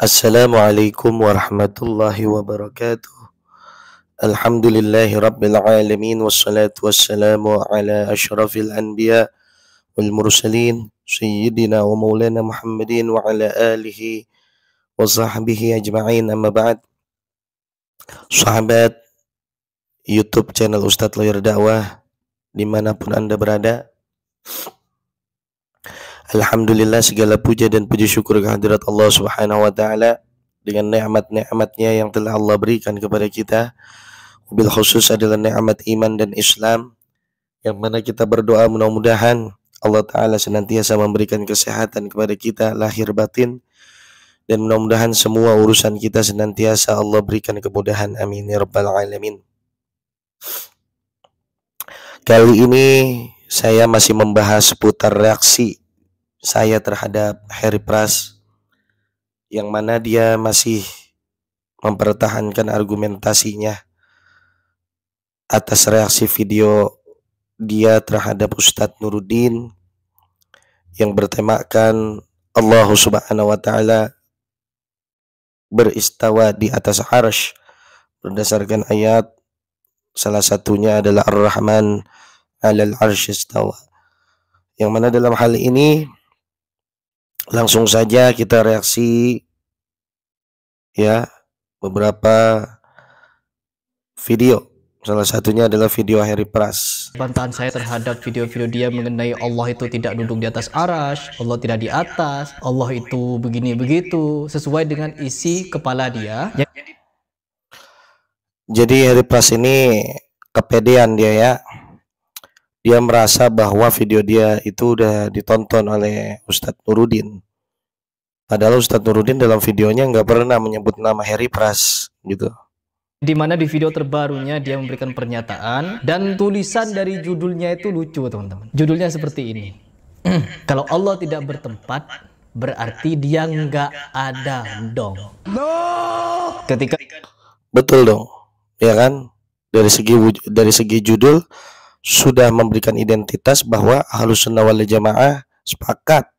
Assalamualaikum warahmatullahi wabarakatuh. Alhamdulillahi rabbil alamin wassalatu wassalamu ala asyrafil anbiya wal mursalin sayyidina wa maulana Muhammadin wa ala alihi wa sahbihi ajma'in, amma ba'd. Sahabat YouTube channel Ustadz Lawyer Dakwah dimanapun Anda berada, alhamdulillah segala puja dan puji syukur kehadirat Allah Subhanahu wa taala dengan nikmat-nikmatnya yang telah Allah berikan kepada kita. Bil khusus adalah nikmat iman dan Islam, yang mana kita berdoa mudah-mudahan Allah taala senantiasa memberikan kesehatan kepada kita lahir batin, dan mudah-mudahan semua urusan kita senantiasa Allah berikan kemudahan, amin ya rabbal alamin. Kali ini saya masih membahas seputar reaksi saya terhadap Harry Pras, yang mana dia masih mempertahankan argumentasinya atas reaksi video dia terhadap Ustadz Nuruddin yang bertemakan Allah Subhanahu wa taala beristawa di atas arsy berdasarkan ayat, salah satunya adalah Ar-Rahman 'alal 'arsy istawa. Yang mana dalam hal ini langsung saja kita reaksi ya beberapa video. Salah satunya adalah video Harry Pras. Bantahan saya terhadap video-video dia mengenai Allah itu tidak duduk di atas arsy, Allah tidak di atas, Allah itu begini begitu, sesuai dengan isi kepala dia. Jadi Harry Pras ini kepedean dia ya. Dia merasa bahwa video dia itu udah ditonton oleh Ustadz Nuruddin. Padahal Ustadz Nuruddin dalam videonya nggak pernah menyebut nama Harry Pras gitu. Di mana di video terbarunya dia memberikan pernyataan dan tulisan dari judulnya itu lucu, teman-teman. Judulnya seperti ini. Kalau Allah tidak bertempat, berarti dia nggak ada dong. Ketika betul dong, ya kan? Dari segi judul sudah memberikan identitas bahwa Ahlussunnah wal Jamaah sepakat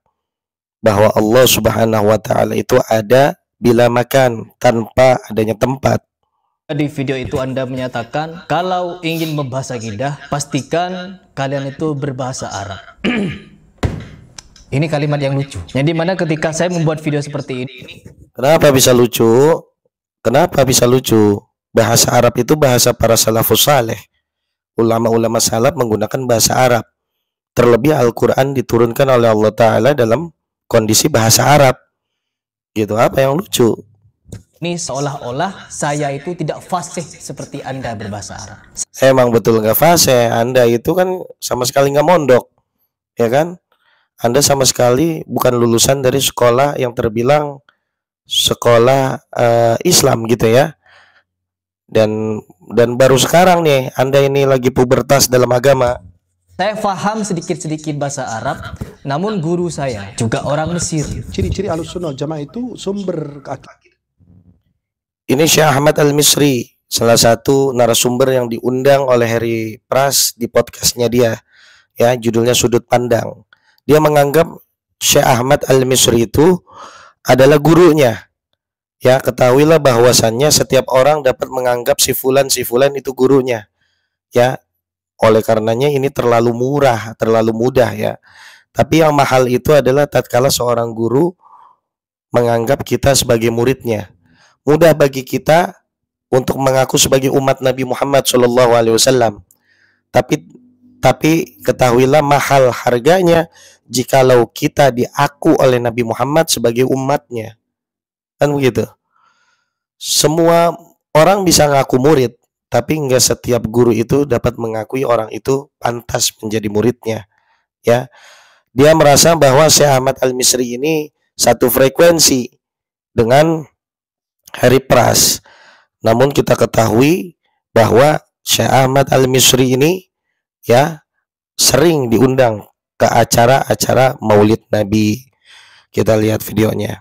bahwa Allah Subhanahu wa taala itu ada bila makan, tanpa adanya tempat. di video itu Anda menyatakan kalau ingin membahas akidah, pastikan kalian itu berbahasa Arab. Ini kalimat yang lucu. Yang dimana ketika saya membuat video seperti ini, kenapa bisa lucu? Kenapa bisa lucu? Bahasa Arab itu bahasa para salafus saleh. Ulama-ulama salaf menggunakan bahasa Arab. Terlebih Al-Quran diturunkan oleh Allah Ta'ala dalam kondisi bahasa Arab. Gitu, apa yang lucu? ini seolah-olah saya itu tidak fasih seperti Anda berbahasa Arab. Emang betul nggak fasih. Anda itu kan sama sekali nggak mondok, ya kan? Anda sama sekali bukan lulusan dari sekolah yang terbilang sekolah Islam gitu ya. Dan baru sekarang nih Anda ini lagi pubertas dalam agama. Saya paham sedikit-sedikit bahasa Arab, namun guru saya juga orang Mesir. Ciri-ciri Ahlussunnah Jamaah itu sumber akidah. Ini Syekh Ahmad Al-Misri, salah satu narasumber yang diundang oleh Harry Pras di podcastnya dia, ya, judulnya Sudut Pandang. Dia menganggap Syekh Ahmad Al-Misri itu adalah gurunya. Ya, ketahuilah bahwasannya setiap orang dapat menganggap si fulan itu gurunya. Ya, oleh karenanya ini terlalu murah, terlalu mudah ya. Tapi yang mahal itu adalah tatkala seorang guru menganggap kita sebagai muridnya. Mudah bagi kita untuk mengaku sebagai umat Nabi Muhammad SAW. Tapi ketahuilah mahal harganya jikalau kita diaku oleh Nabi Muhammad sebagai umatnya. Kan begitu. Semua orang bisa ngaku murid, tapi enggak setiap guru itu dapat mengakui orang itu pantas menjadi muridnya. Ya, dia merasa bahwa Syekh Ahmad Al-Misri ini satu frekuensi dengan Harry Pras. Namun kita ketahui bahwa Syekh Ahmad Al-Misri ini ya sering diundang ke acara-acara Maulid Nabi. Kita lihat videonya.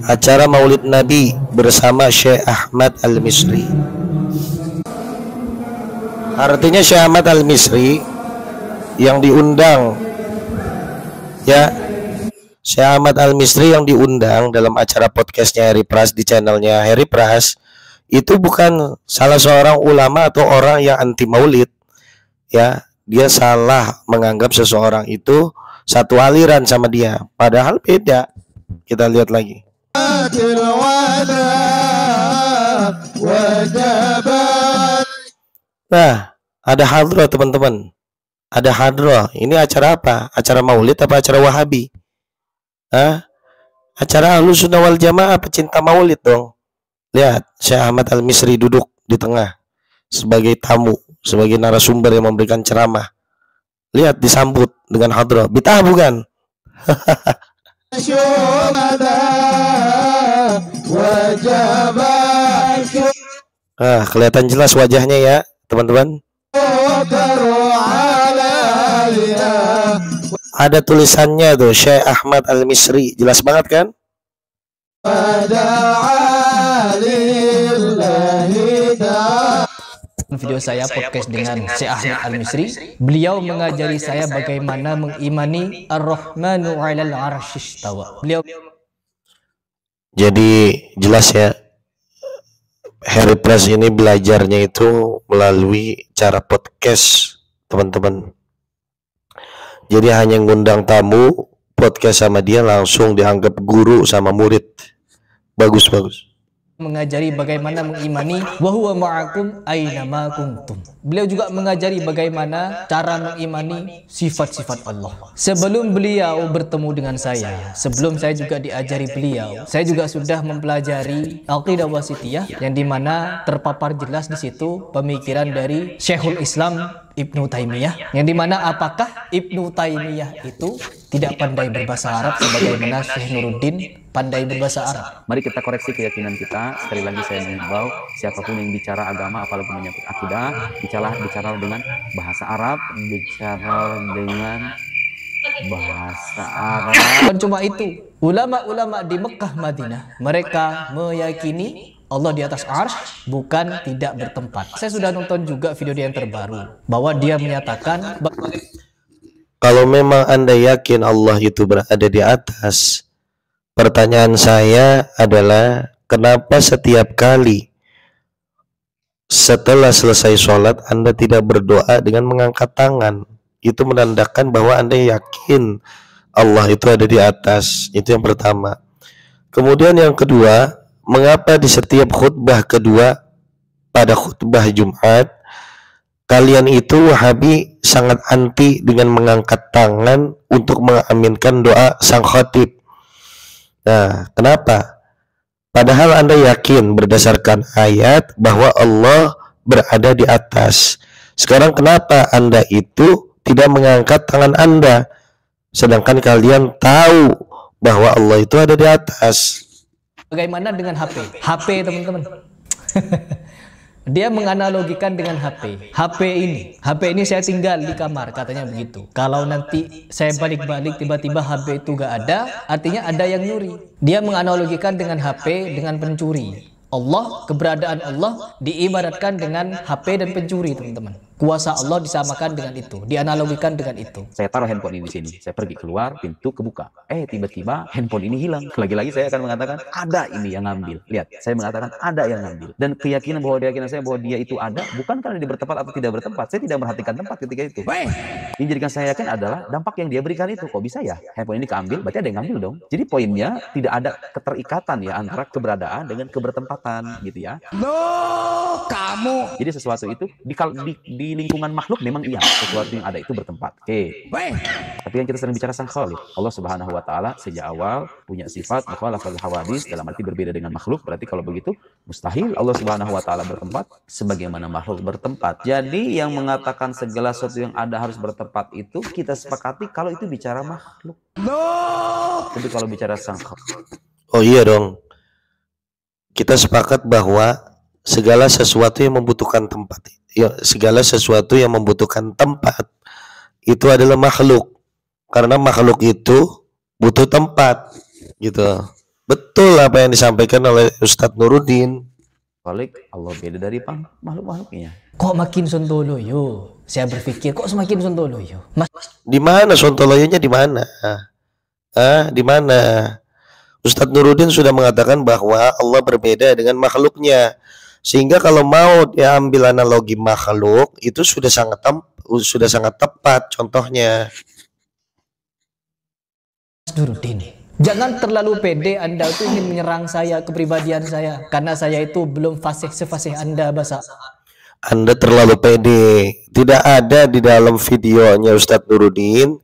Acara Maulid Nabi bersama Syekh Ahmad Al-Misri. Artinya Syekh Ahmad Al-Misri yang diundang ya Syekh Ahmad Al-Misri yang diundang dalam acara podcastnya Harry Pras di channelnya Harry Pras itu bukan salah seorang ulama atau orang yang anti maulid, ya. Dia salah menganggap seseorang itu satu aliran sama dia, padahal beda. Kita lihat lagi. Nah, ada hadroh teman-teman. Ada hadroh. Ini acara apa? Acara maulid apa acara wahabi? Acara Ahlussunnah wal Jamaah, pecinta maulid dong. Lihat, Syekh Ahmad Al-Misri duduk di tengah sebagai tamu, sebagai narasumber yang memberikan ceramah. Lihat, disambut dengan hadroh. Bid'ah bukan? Kelihatan jelas wajahnya ya, teman-teman. Ada tulisannya tuh, Syekh Ahmad Al-Misri. Jelas banget kan? Video saya podcast dengan Syekh Ahmad Al-Misri, beliau mengajari saya bagaimana mengimani Ar-Rahmanu 'alal 'arsy istawa. Jadi jelas ya, Harry Pras ini belajarnya itu melalui cara podcast, teman-teman. Jadi hanya ngundang tamu, podcast sama dia langsung dianggap guru sama murid. Bagus. Mengajari bagaimana mengimani wa huwa ma'akum aina ma kuntum. Beliau juga mengajari bagaimana cara mengimani sifat-sifat Allah. Sebelum beliau bertemu dengan saya, sebelum saya juga diajari beliau, saya juga sudah mempelajari Aqidah Wasithiyah, yang dimana terpapar jelas di situ pemikiran dari Syekhul Islam Ibnu Taimiyah, yang dimana apakah Ibnu Taimiyah itu tidak pandai berbahasa Arab sebagaimana Syekh Nuruddin pandai berbahasa Arab. Mari kita koreksi keyakinan kita. Sekali lagi saya mengimbau siapapun yang bicara agama apalagi menyangkut akidah, bicara dengan bahasa Arab, bicara dengan bahasa Arab. Bukan cuma itu, ulama-ulama di Mekah Madinah mereka meyakini Allah di atas arsy, bukan tidak bertempat. Saya sudah nonton juga video dia yang terbaru, bahwa dia menyatakan kalau memang Anda yakin Allah itu berada di atas, pertanyaan saya adalah kenapa setiap kali setelah selesai sholat Anda tidak berdoa dengan mengangkat tangan? Itu menandakan bahwa Anda yakin Allah itu ada di atas. Itu yang pertama. Kemudian yang kedua, mengapa di setiap khutbah kedua pada khutbah Jumat kalian itu Wahabi sangat anti dengan mengangkat tangan untuk mengaminkan doa sang khatib? Nah, kenapa? Padahal Anda yakin berdasarkan ayat bahwa Allah berada di atas. Sekarang kenapa Anda itu tidak mengangkat tangan Anda, sedangkan kalian tahu bahwa Allah itu ada di atas? bagaimana dengan HP? HP teman-teman. Dia menganalogikan dengan HP. HP ini saya tinggal di kamar, katanya begitu. Kalau nanti saya balik-balik tiba-tiba HP itu gak ada, artinya ada yang nyuri. Dia menganalogikan dengan HP dengan pencuri. Allah, keberadaan Allah diibaratkan dengan HP dan pencuri, teman-teman. Kuasa Allah disamakan dengan itu, dianalogikan dengan itu. Saya taruh handphone ini di sini. Saya pergi keluar, pintu kebuka. Tiba-tiba handphone ini hilang. Lagi-lagi saya akan mengatakan ada ini yang ngambil. Lihat, saya mengatakan ada yang ngambil. Dan keyakinan saya bahwa dia itu ada bukan karena dia bertempat atau tidak bertempat. Saya tidak memperhatikan tempat ketika itu. Yang jadikan saya yakin adalah dampak yang dia berikan itu. Kok bisa ya handphone ini keambil? Berarti ada yang ngambil dong. Jadi poinnya tidak ada keterikatan ya antara keberadaan dengan kebertempatan gitu ya. Jadi sesuatu itu di lingkungan makhluk memang iya, sesuatu yang ada itu bertempat. Oke. Tapi yang kita sering bicara sang Khaliq, Allah Subhanahu wa taala sejak awal punya sifat mukhalafal hawadits, dalam arti berbeda dengan makhluk. Berarti kalau begitu mustahil Allah Subhanahu wa taala bertempat sebagaimana makhluk bertempat. Jadi yang mengatakan segala sesuatu yang ada harus bertempat itu kita sepakati kalau itu bicara makhluk. Tapi kalau bicara sang Khaliq, oh iya dong. Kita sepakat bahwa segala sesuatu yang membutuhkan tempat, ya, segala sesuatu yang membutuhkan tempat itu adalah makhluk, karena makhluk itu butuh tempat, gitu. Betul apa yang disampaikan oleh Ustadz Nuruddin. Khaliq Allah beda dari makhluk-makhluknya. Kok makin sontoloyo? Saya berpikir kok semakin sontoloyo. Di mana sontoloyonya, di mana? Di mana? Ustadz Nuruddin sudah mengatakan bahwa Allah berbeda dengan makhluknya. Sehingga kalau mau diambil analogi makhluk itu sudah sangat tepat contohnya. Nuruddin, jangan terlalu pede Anda itu ingin menyerang saya, kepribadian saya, karena saya itu belum sefasih Anda bahasa. Anda terlalu pede. Tidak ada di dalam videonya Ustadz Nuruddin.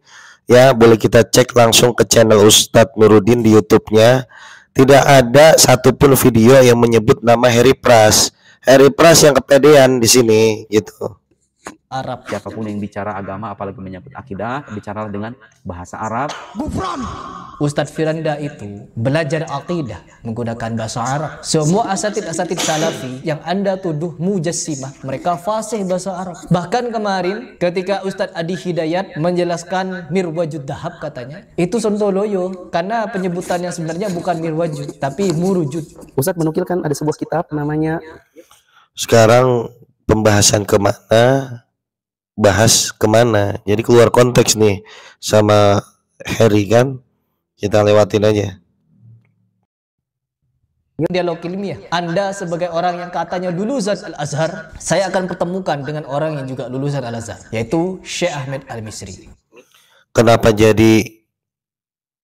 Ya, boleh kita cek langsung ke channel Ustadz Nuruddin di YouTube-nya. Tidak ada satupun video yang menyebut nama Harry Pras. Harry Pras yang kepedean di sini, gitu. Arab. Siapapun yang bicara agama, apalagi menyangkut akidah, bicaralah dengan bahasa Arab. Ustadz Firanda itu belajar akidah menggunakan bahasa Arab. Semua asatid salafi yang Anda tuduh mujassimah, mereka fasih bahasa Arab. Bahkan kemarin ketika Ustadz Adi Hidayat menjelaskan mirwajud dahab katanya, itu sontoloyo karena penyebutannya sebenarnya bukan mirwajud tapi murujud. Ustadz menukilkan ada sebuah kitab namanya. Sekarang pembahasan kemana? Bahas kemana? Jadi keluar konteks nih sama Harry kan? Kita lewatin aja. Dialog ilmiah. Anda sebagai orang yang katanya lulusan Al-Azhar, saya akan pertemukan dengan orang yang juga lulusan Al-Azhar, yaitu Syekh Ahmad Al-Misri. Kenapa jadi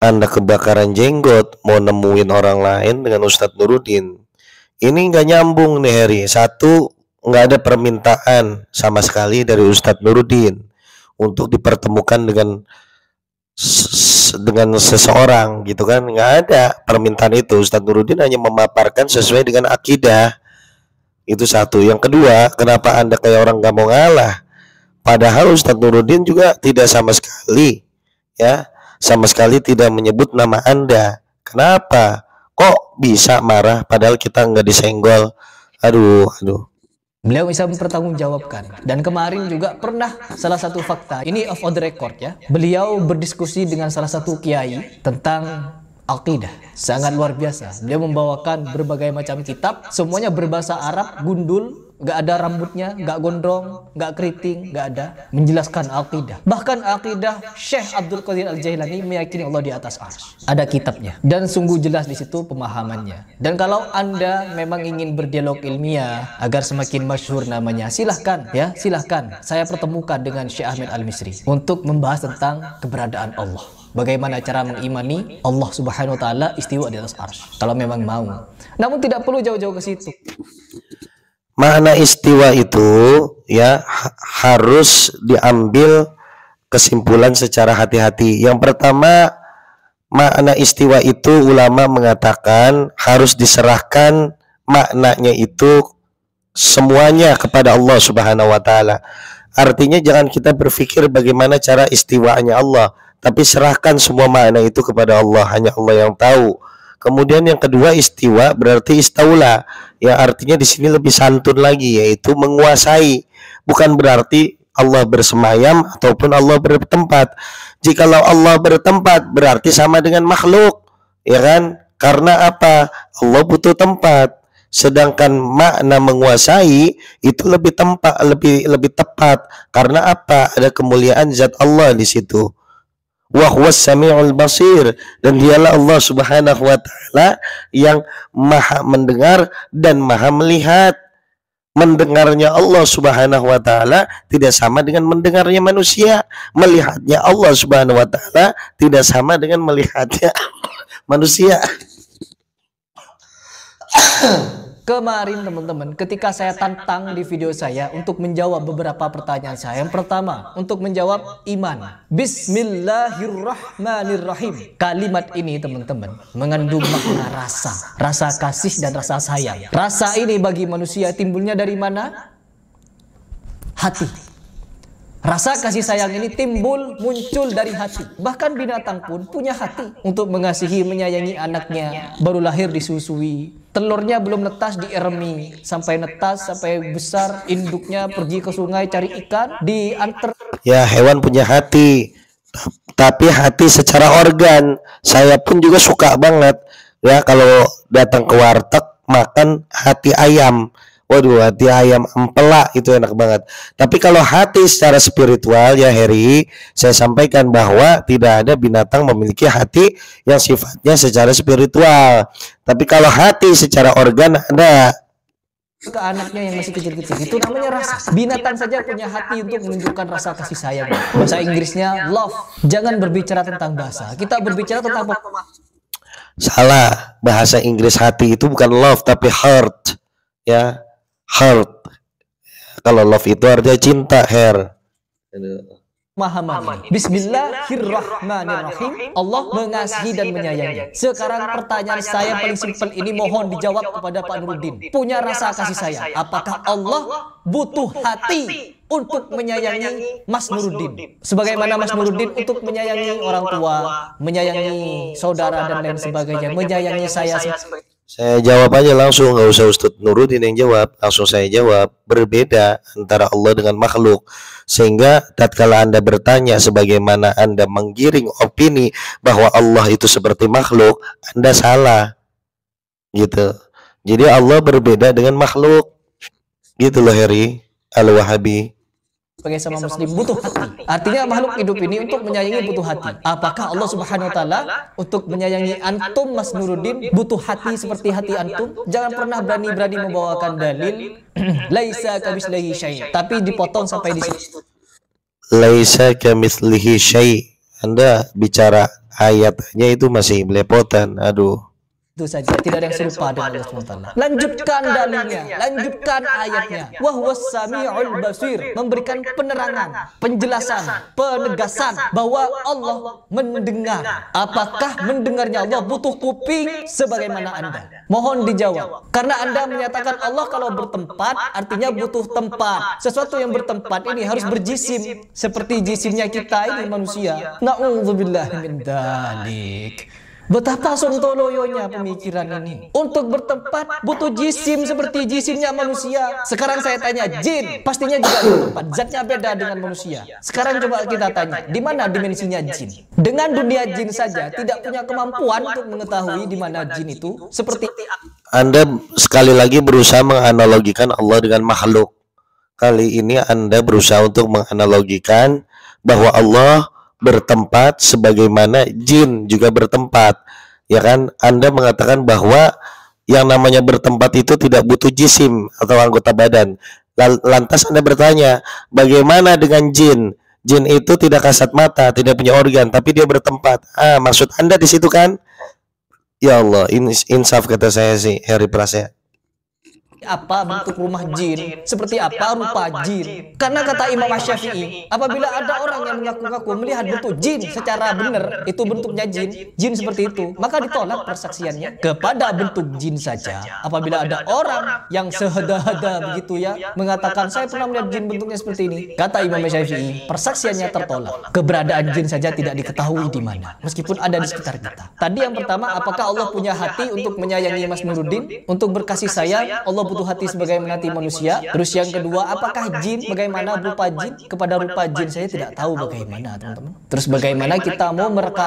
Anda kebakaran jenggot mau nemuin orang lain dengan Ustadz Nuruddin? Ini nggak nyambung nih Harry. Satu, nggak ada permintaan sama sekali dari Ustadz Nuruddin untuk dipertemukan dengan seseorang gitu kan. Nggak ada permintaan itu. Ustadz Nuruddin hanya memaparkan sesuai dengan akidah. Itu satu. Yang kedua, kenapa Anda kayak orang nggak mau ngalah? Padahal Ustadz Nuruddin juga tidak sama sekali tidak menyebut nama Anda. Kenapa? Kok bisa marah padahal kita nggak disenggol? Aduh. Beliau bisa mempertanggungjawabkan. Dan kemarin juga pernah salah satu fakta, ini off the record ya, beliau berdiskusi dengan salah satu kiai tentang akidah. Sangat luar biasa. Beliau membawakan berbagai macam kitab, semuanya berbahasa Arab, gundul, nggak ada rambutnya, nggak gondrong, nggak keriting, nggak ada, menjelaskan akidah. Bahkan akidah Syekh Abdul Qadir Al-Jailani meyakini Allah di atas arsy. Ada kitabnya dan sungguh jelas di situ pemahamannya. Dan kalau Anda memang ingin berdialog ilmiah agar semakin masyhur namanya, silahkan ya, silahkan. Saya pertemukan dengan Syekh Ahmad Al-Misri untuk membahas tentang keberadaan Allah. Bagaimana cara mengimani Allah Subhanahu wa taala istiwa di atas arsy. Kalau memang mau. Namun tidak perlu jauh-jauh ke situ. Makna istiwa itu ya harus diambil kesimpulan secara hati-hati. Yang pertama, makna istiwa itu ulama mengatakan harus diserahkan maknanya itu semuanya kepada Allah Subhanahu wa taala. Artinya jangan kita berpikir bagaimana cara istiwanya Allah, tapi serahkan semua makna itu kepada Allah, hanya Allah yang tahu. Kemudian yang kedua, istiwa berarti istaula, yang artinya di sini lebih santun lagi, yaitu menguasai. Bukan berarti Allah bersemayam ataupun Allah bertempat. Jikalau Allah bertempat berarti sama dengan makhluk, ya kan? Karena apa? Allah butuh tempat. Sedangkan makna menguasai itu lebih tepat. Karena apa? Ada kemuliaan zat Allah di situ. Wa huwas samiul basir, dan dialah Allah Subhanahu wa taala yang maha mendengar dan maha melihat. Mendengarnya Allah Subhanahu wa taala tidak sama dengan mendengarnya manusia. Melihatnya Allah Subhanahu wa taala tidak sama dengan melihatnya manusia. Kemarin teman-teman, ketika saya tantang di video saya untuk menjawab beberapa pertanyaan saya. Yang pertama, untuk menjawab iman. Bismillahirrahmanirrahim. Kalimat ini teman-teman mengandung makna rasa. Rasa kasih dan rasa sayang. Rasa ini bagi manusia timbulnya dari mana? Hati. Rasa kasih sayang ini muncul dari hati. Bahkan binatang pun punya hati untuk mengasihi, menyayangi anaknya. Baru lahir disusui, telurnya belum netas dieremi, sampai netas, sampai besar, induknya pergi ke sungai cari ikan, diantar. Ya, hewan punya hati, tapi hati secara organ. Saya pun juga suka banget ya kalau datang ke warteg makan hati ayam. Waduh, hati ayam empelak itu enak banget. Tapi kalau hati secara spiritual ya Heri, saya sampaikan bahwa tidak ada binatang memiliki hati yang sifatnya secara spiritual. Tapi kalau hati secara organ ada. Ke anaknya yang masih kecil-kecil itu namanya rasa. Binatang saja punya hati untuk menunjukkan rasa kasih sayang. Bahasa Inggrisnya love. Jangan berbicara tentang bahasa, kita berbicara tentang Salah, bahasa Inggris hati itu bukan love tapi heart. Ya, heart. Kalau love itu artinya cinta, hair. pemahaman. Bismillahirrahmanirrahim. Allah mengasihi dan menyayangi. Sekarang pertanyaan saya paling simpel ini mohon dijawab kepada Pak Nuruddin. Punya rasa kasih sayang. Apakah Allah butuh hati untuk menyayangi Mas Nuruddin? Sebagaimana Mas Nuruddin untuk menyayangi orang tua, menyayangi saudara dan lain sebagainya, menyayangi saya. Saya jawab aja langsung, nggak usah Ustadz Nuruddin yang jawab, langsung saya jawab. Berbeda antara Allah dengan makhluk. Sehingga tatkala Anda bertanya sebagaimana Anda menggiring opini bahwa Allah itu seperti makhluk, Anda salah. Gitu. Jadi Allah berbeda dengan makhluk. Gitu loh Heri Al-Wahabi. Sebagai sama muslim butuh hati. Artinya makhluk hidup ini untuk menyayangi butuh hati. Apakah Allah Subhanahu wa taala untuk menyayangi antum Mas Nuruddin butuh hati seperti hati antum? Jangan pernah berani-berani membawakan dalil laisa kamitslihi syai'. Tapi dipotong sampai di situ. Laisa kamitslihi syai'. Anda bicara ayatnya itu masih belepotan. Aduh. Itu saja, tidak ada yang serupa dengan Allah SWT. Lanjutkan dalilnya, lanjutkan ayatnya. Wa huwas sami'ul basir, memberikan penerangan, penjelasan, penegasan bahwa Allah mendengar. Apakah mendengarnya Allah butuh kuping sebagaimana Anda? Mohon dijawab. Karena Anda menyatakan Allah kalau bertempat artinya butuh tempat. Sesuatu yang bertempat ini harus berjisim seperti jisimnya kita ini manusia. Na'udzubillah min dzalik. Betapa sontoloyonya pemikiran ini. Untuk bertempat butuh jisim seperti jisimnya manusia. Sekarang saya tanya, jin pastinya juga bertempat. Zatnya beda dengan manusia. Sekarang coba kita tanya, di mana dimensinya jin? Dengan dunia jin saja tidak punya kemampuan untuk mengetahui di mana jin itu seperti Anda sekali lagi berusaha menganalogikan Allah dengan makhluk. Kali ini Anda berusaha untuk menganalogikan bahwa Allah bertempat sebagaimana jin juga bertempat, ya kan? Anda mengatakan bahwa yang namanya bertempat itu tidak butuh jisim atau anggota badan. Lantas Anda bertanya, bagaimana dengan jin? Jin itu tidak kasat mata, tidak punya organ, tapi dia bertempat. Maksud Anda di situ kan? Ya Allah, insaf kata saya sih, Heri Prasya. apa bentuk rumah jin, seperti apa rupa jin. Karena kata Imam Syafi'i, apabila ada orang yang mengaku-ngaku melihat bentuk jin secara benar, itu bentuknya jin seperti itu, maka ditolak persaksiannya kepada bentuk jin saja. Apabila ada orang yang sehada-hada begitu ya, mengatakan saya pernah melihat jin bentuknya seperti ini, kata Imam Syafi'i, persaksiannya tertolak. Keberadaan jin saja tidak diketahui di mana, meskipun ada di sekitar kita. Tadi yang pertama, apakah Allah punya hati untuk menyayangi Mas Nuruddin, untuk berkasih sayang? Allah butuh hati sebagai hati manusia. Terus yang kedua, apakah jin, bagaimana berupa jin? Kepada rupa jin saya tidak tahu bagaimana, teman-teman. Terus bagaimana kita mau mereka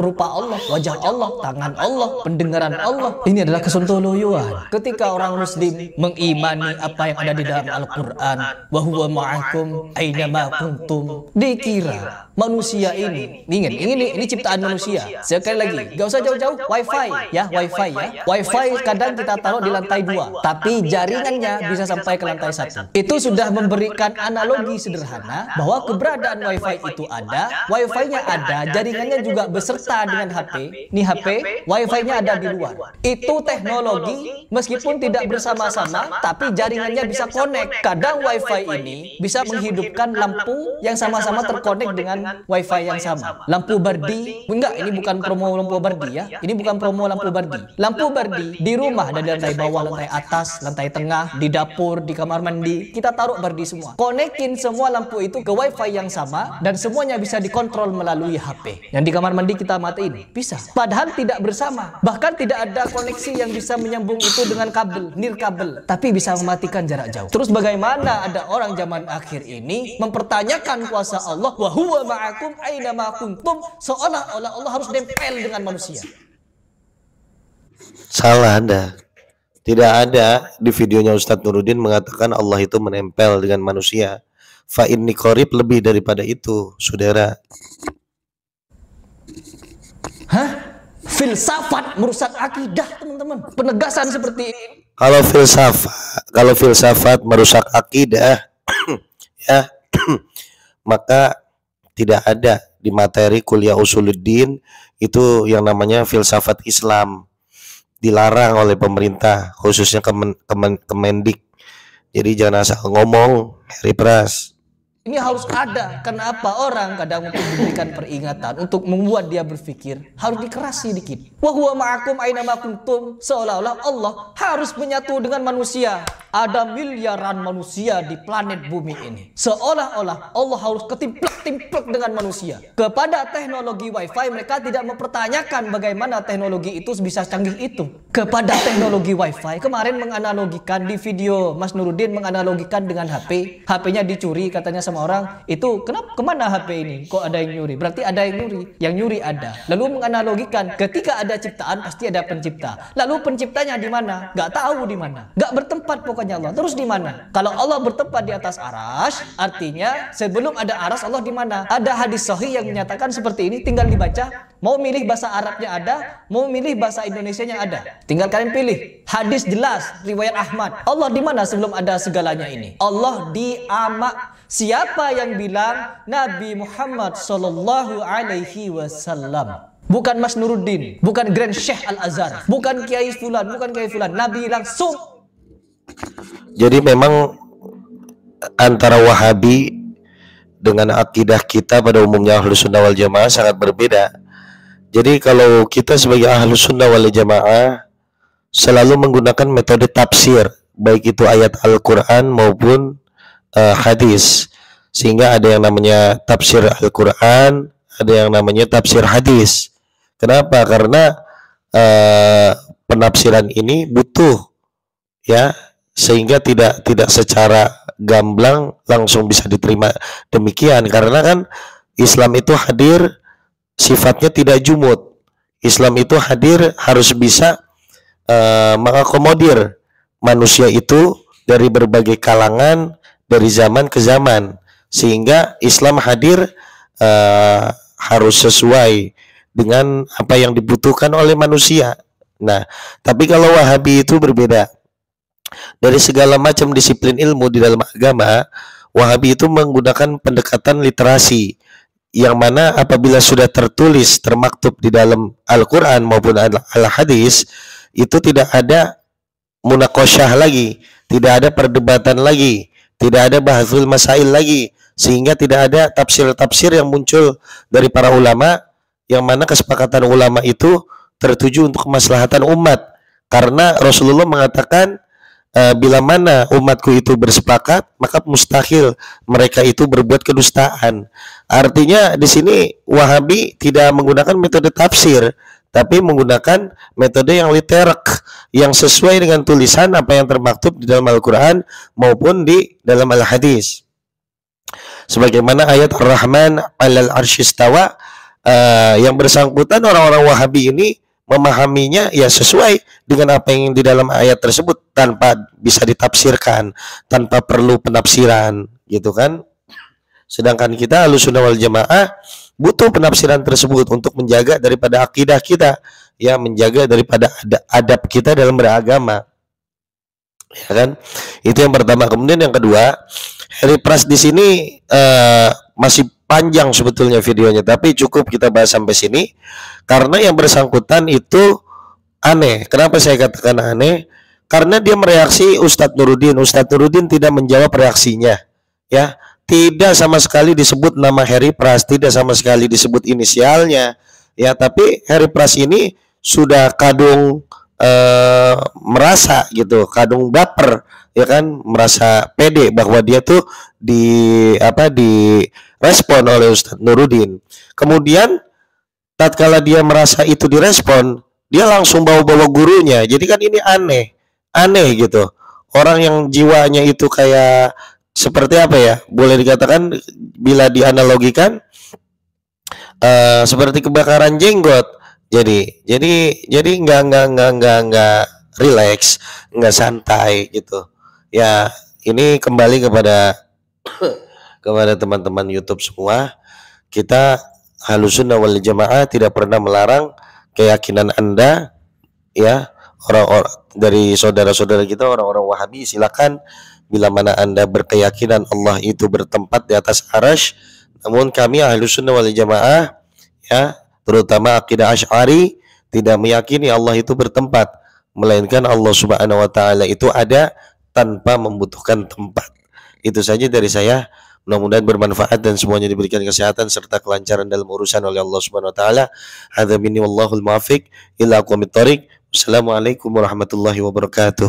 rupa Allah, wajah Allah, tangan Allah, pendengaran Allah? Ini adalah kesontoloyoan. Ketika orang muslim mengimani apa yang ada di dalam Al-Quran, wa huwa ma'akum aina ma kuntum, dikira manusia ini ciptaan manusia. Sekali lagi, gak usah jauh-jauh, wifi ya, wifi kadang kita taruh di lantai 2, tapi jaringannya bisa sampai ke lantai 1. Itu sudah memberikan analogi sederhana bahwa keberadaan wifi itu ada, wifi-nya ada, jaringannya juga beserta dengan HP. Ini HP, wifi-nya ada di luar. Itu teknologi meskipun tidak bersama-sama, tapi jaringannya bisa connect. Kadang wifi ini bisa menghidupkan lampu yang sama-sama terkonek dengan wifi yang sama. Lampu Bardi, enggak, ini bukan promo lampu Bardi ya. Ini bukan promo lampu Bardi. Lampu Bardi di rumah ada di lantai bawah, lantai atas, lantai tengah, di dapur, di kamar mandi. Kita taruh Bardi semua. Konekin semua lampu itu ke wifi yang sama dan semuanya bisa dikontrol melalui HP. Yang di kamar mandi kita matiin, bisa. Padahal tidak bersama. Bahkan tidak ada koneksi yang bisa menyambung itu dengan kabel, nirkabel, tapi bisa mematikan jarak jauh. Terus bagaimana ada orang zaman akhir ini mempertanyakan kuasa Allah, wa huwa ma'akum aina ma kuntum, seolah-olah Allah harus nempel dengan manusia. Salah Anda. Tidak ada di videonya Ustadz Nuruddin mengatakan Allah itu menempel dengan manusia. Fa inni qarib lebih daripada itu, saudara. Hah? Filsafat merusak akidah, teman-teman. Penegasan seperti ini. Kalau filsafat merusak akidah, ya, maka tidak ada di materi kuliah usuluddin itu yang namanya filsafat Islam. Dilarang oleh pemerintah, khususnya Kemendik. Jadi jangan asal ngomong, Heri Pras. Ini harus ada. Kenapa orang kadang mungkin diberikan peringatan untuk membuat dia berpikir, harus dikerasi dikit. Wa huwa ma'akum aina ma kuntum, seolah-olah Allah harus menyatu dengan manusia. Ada miliaran manusia di planet bumi ini. Seolah-olah Allah harus ketimplek-timplek dengan manusia. Kepada teknologi wifi mereka tidak mempertanyakan bagaimana teknologi itu bisa canggih itu. Kepada teknologi wifi kemarin menganalogikan di video Mas Nuruddin menganalogikan dengan HP. HP-nya dicuri katanya sama orang, itu kenapa kemana HP ini? Kok ada yang nyuri? Berarti ada yang nyuri. Yang nyuri ada. Lalu menganalogikan ketika ada ciptaan pasti ada pencipta. Lalu penciptanya di mana? Gak tahu di mana. Gak bertempat pokoknya Allah. Terus di mana? Kalau Allah bertempat di atas aras, artinya sebelum ada aras Allah di mana? Ada hadis sahih yang menyatakan seperti ini, tinggal dibaca. Mau milih bahasa Arabnya ada, mau milih bahasa Indonesianya ada. Tinggal kalian pilih. Hadis jelas, riwayat Ahmad. Allah di mana sebelum ada segalanya ini? Allah di amak. Siapa yang bilang Nabi Muhammad Sallallahu Alaihi Wasallam? Bukan Mas Nuruddin, bukan Grand Syekh Al-Azhar, bukan Kiai Fulan, bukan Kiai Fulan. Nabi langsung. Jadi memang antara Wahabi dengan akidah kita pada umumnya Ahlus Sunnah wal Jamaah sangat berbeda. Jadi kalau kita sebagai Ahlus Sunnah wal Jamaah selalu menggunakan metode tafsir, baik itu ayat Al-Quran maupun hadis, sehingga ada yang namanya tafsir Al-Quran, ada yang namanya tafsir hadis. Kenapa? Karena penafsiran ini butuh, ya, sehingga tidak secara gamblang langsung bisa diterima demikian. Karena kan Islam itu hadir sifatnya tidak jumud. Islam itu hadir harus bisa mengakomodir manusia itu dari berbagai kalangan, dari zaman ke zaman, sehingga Islam hadir harus sesuai dengan apa yang dibutuhkan oleh manusia. Nah, tapi kalau Wahabi itu berbeda. Dari segala macam disiplin ilmu di dalam agama, Wahabi itu menggunakan pendekatan literasi, yang mana apabila sudah tertulis, termaktub di dalam Al-Quran maupun Al-Hadis, itu tidak ada munakosyah lagi, tidak ada perdebatan lagi, tidak ada bahsul masail lagi, sehingga tidak ada tafsir-tafsir yang muncul dari para ulama, yang mana kesepakatan ulama itu tertuju untuk kemaslahatan umat. Karena Rasulullah mengatakan, bila mana umatku itu bersepakat, maka mustahil mereka itu berbuat kedustaan. Artinya di sini Wahabi tidak menggunakan metode tafsir, tapi menggunakan metode yang literak, yang sesuai dengan tulisan apa yang termaktub di dalam Al-Quran maupun di dalam Al-Hadis. Sebagaimana ayat Ar-Rahman 'alal 'arsy istawa, yang bersangkutan orang-orang Wahabi ini memahaminya ya sesuai dengan apa yang di dalam ayat tersebut, tanpa bisa ditafsirkan, tanpa perlu penafsiran, gitu kan. Sedangkan kita Ahlus Sunnah wal Jamaah butuh penafsiran tersebut untuk menjaga daripada akidah kita, ya, menjaga daripada adab kita dalam beragama, ya kan. Itu yang pertama. Kemudian yang kedua, Heri Pras di sini masih panjang sebetulnya videonya, tapi cukup kita bahas sampai sini karena yang bersangkutan itu aneh. Kenapa saya katakan aneh? Karena dia mereaksi Ustadz Nuruddin. Ustadz Nuruddin tidak menjawab reaksinya, ya. Tidak sama sekali disebut nama Heri Pras, tidak sama sekali disebut inisialnya, ya. Tapi Heri Pras ini sudah kadung merasa gitu, kadung baper, ya kan, merasa pede bahwa dia tuh direspon oleh Ustadz Nuruddin. Kemudian tatkala dia merasa itu direspon, dia langsung bawa-bawa gurunya. Jadi kan ini aneh gitu. Orang yang jiwanya itu kayak seperti apa ya? Boleh dikatakan bila dianalogikan seperti kebakaran jenggot. Jadi enggak relax, nggak santai gitu. Ya, ini kembali kepada teman-teman YouTube semua. Kita Ahlussunnah wal Jamaah tidak pernah melarang keyakinan Anda, ya, orang-orang dari saudara-saudara kita orang-orang Wahabi, silakan bila mana Anda berkeyakinan Allah itu bertempat di atas arasy. Namun kami Ahlussunnah wal Jamaah, ya, terutama akidah Asy'ari, tidak meyakini Allah itu bertempat, melainkan Allah Subhanahu wa taala itu ada tanpa membutuhkan tempat. Itu saja dari saya. Mudah-mudahan bermanfaat dan semuanya diberikan kesehatan serta kelancaran dalam urusan oleh Allah Subhanahu wa taala. Hadza minni wallahul muwaffiq ila aqwamit thoriq. Wassalamualaikum warahmatullahi wabarakatuh.